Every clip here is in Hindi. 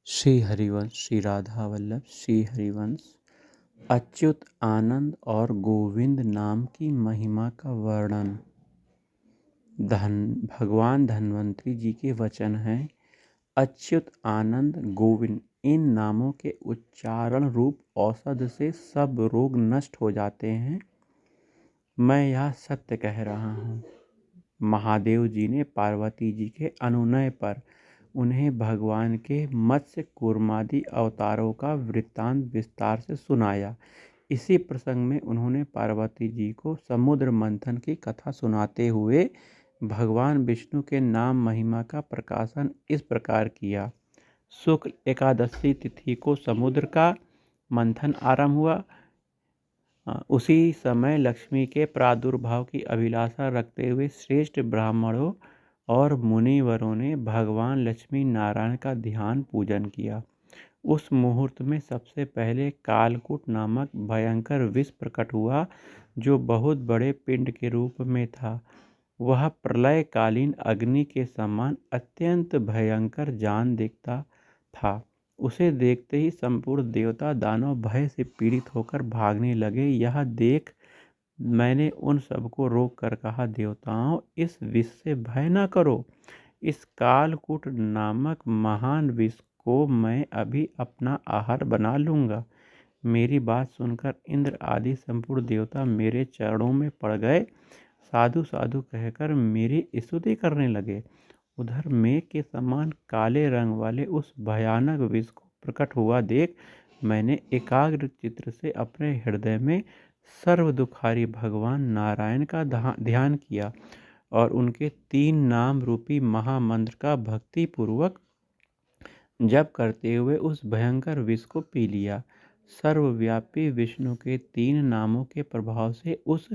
श्री हरिवंश, श्री राधा वल्लभ, श्री हरिवंश। अच्युत, आनंद और गोविंद नाम की महिमा का वर्णन। भगवान धन्वंतरी जी के वचन हैं। अच्युत, आनंद, गोविंद इन नामों के उच्चारण रूप औषध से सब रोग नष्ट हो जाते हैं। मैं यह सत्य कह रहा हूँ। महादेव जी ने पार्वती जी के अनुनय पर उन्हें भगवान के मत्स्य कूर्मादि अवतारों का वृत्तांत विस्तार से सुनाया। इसी प्रसंग में उन्होंने पार्वती जी को समुद्र मंथन की कथा सुनाते हुए भगवान विष्णु के नाम महिमा का प्रकाशन इस प्रकार किया। शुक्ल एकादशी तिथि को समुद्र का मंथन आरंभ हुआ। उसी समय लक्ष्मी के प्रादुर्भाव की अभिलाषा रखते हुए श्रेष्ठ ब्राह्मणों और मुनिवरों ने भगवान लक्ष्मी नारायण का ध्यान पूजन किया। उस मुहूर्त में सबसे पहले कालकूट नामक भयंकर विष प्रकट हुआ, जो बहुत बड़े पिंड के रूप में था। वह प्रलयकालीन अग्नि के समान अत्यंत भयंकर जान दिखता था। उसे देखते ही संपूर्ण देवता दानव भय से पीड़ित होकर भागने लगे। यह देख मैंने उन सबको रोक कर कहा, देवताओं, इस विष से भय न करो। इस कालकूट नामक महान विष को मैं अभी अपना आहार बना लूँगा। मेरी बात सुनकर इंद्र आदि संपूर्ण देवता मेरे चरणों में पड़ गए। साधु साधु कहकर मेरी स्तुति करने लगे। उधर मेघ के समान काले रंग वाले उस भयानक विष को प्रकट हुआ देख मैंने एकाग्र चित्र से अपने हृदय में सर्व दुखारी भगवान नारायण का ध्यान किया और उनके 3 नाम रूपी महामंत्र का भक्ति पूर्वक जप करते हुए उस भयंकर विष को पी लिया। सर्वव्यापी विष्णु के 3 नामों के प्रभाव से उस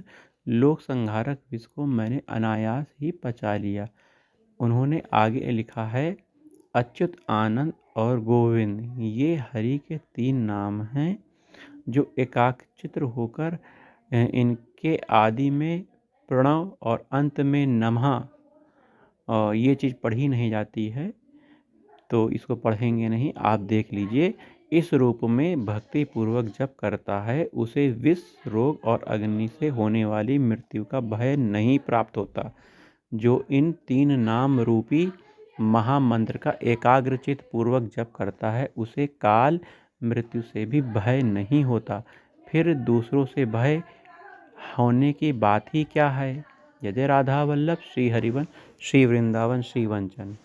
लोक संहारक विष को मैंने अनायास ही पचा लिया। उन्होंने आगे लिखा है, अच्युत, आनंद और गोविंद ये हरि के 3 नाम हैं, जो एकाचित्र होकर इनके आदि में प्रणव और अंत में नमः ये चीज़ पढ़ी नहीं जाती है, तो इसको पढ़ेंगे नहीं, आप देख लीजिए। इस रूप में भक्ति पूर्वक जप करता है उसे विष, रोग और अग्नि से होने वाली मृत्यु का भय नहीं प्राप्त होता। जो इन 3 नाम रूपी महामंत्र का एकाग्रचित पूर्वक जप करता है उसे काल मृत्यु से भी भय नहीं होता। फिर दूसरों से भय होने की बात ही क्या है। जय जय राधा वल्लभ, श्री हरिवंश, श्री वृंदावन, श्री वंचन।